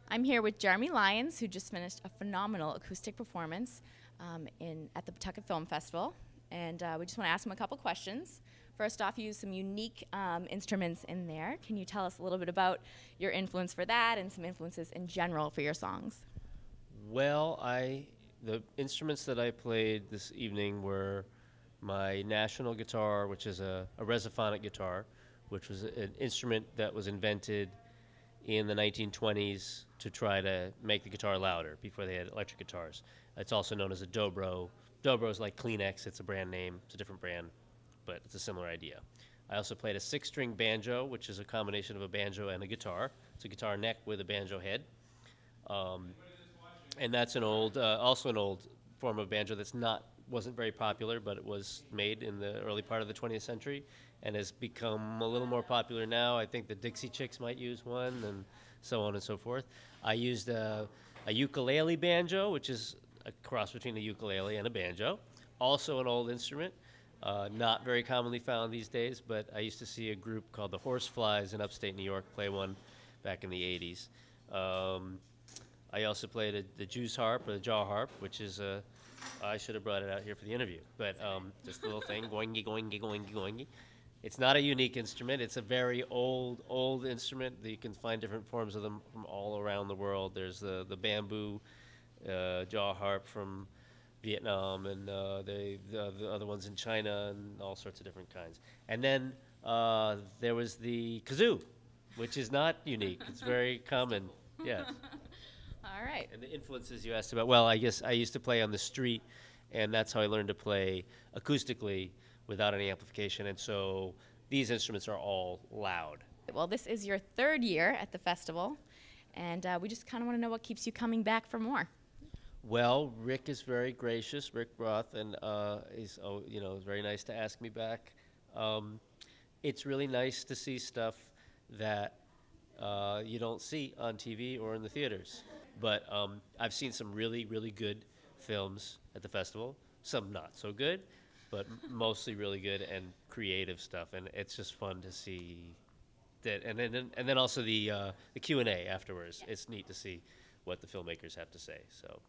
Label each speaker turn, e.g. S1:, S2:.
S1: I'm here with Jeremy Lyons, who just finished a phenomenal acoustic performance at the Pawtucket Film Festival. And we just want to ask him a couple questions. First off, you use some unique instruments in there. Can you tell us a little bit about your influence for that and some influences in general for your songs?
S2: Well, the instruments that I played this evening were my national guitar, which is a resophonic guitar, which was an instrument that was invented in the 1920s to try to make the guitar louder before they had electric guitars. It's also known as a dobro. Dobro is like Kleenex. It's a brand name. It's a different brand, but it's a similar idea. I also played a six-string banjo, which is a combination of a banjo and a guitar. It's a guitar neck with a banjo head. And that's also an old form of banjo wasn't very popular, but it was made in the early part of the 20th century and has become a little more popular now. I think the Dixie Chicks might use one, and so on and so forth. I used a ukulele banjo, which is a cross between a ukulele and a banjo. Also an old instrument, not very commonly found these days, but I used to see a group called the Horseflies in upstate New York play one back in the 80s. I also played the Jew's harp, or the jaw harp, which is I should have brought it out here for the interview, but just a little thing, goingy, goingy, goingy, goingy. It's not a unique instrument. It's a very old instrument. You can find different forms of them from all around the world. There's the bamboo jaw harp from Vietnam, and the other ones in China, and all sorts of different kinds. And then there was the kazoo, which is not unique. It's very common. Yes.
S1: All right.
S2: And the influences you asked about, well, I guess I used to play on the street, and that's how I learned to play acoustically without any amplification, and so these instruments are all loud.
S1: Well, this is your third year at the festival, and we just kind of want to know what keeps you coming back for more.
S2: Well, Rick is very gracious, Rick Roth, and he's very nice to ask me back. It's really nice to see stuff that you don't see on TV or in the theaters. But I've seen some really, really good films at the festival, some not so good, but mostly really good and creative stuff, and it's just fun to see that. And then also the Q&A afterwards. Yeah. It's neat to see what the filmmakers have to say. So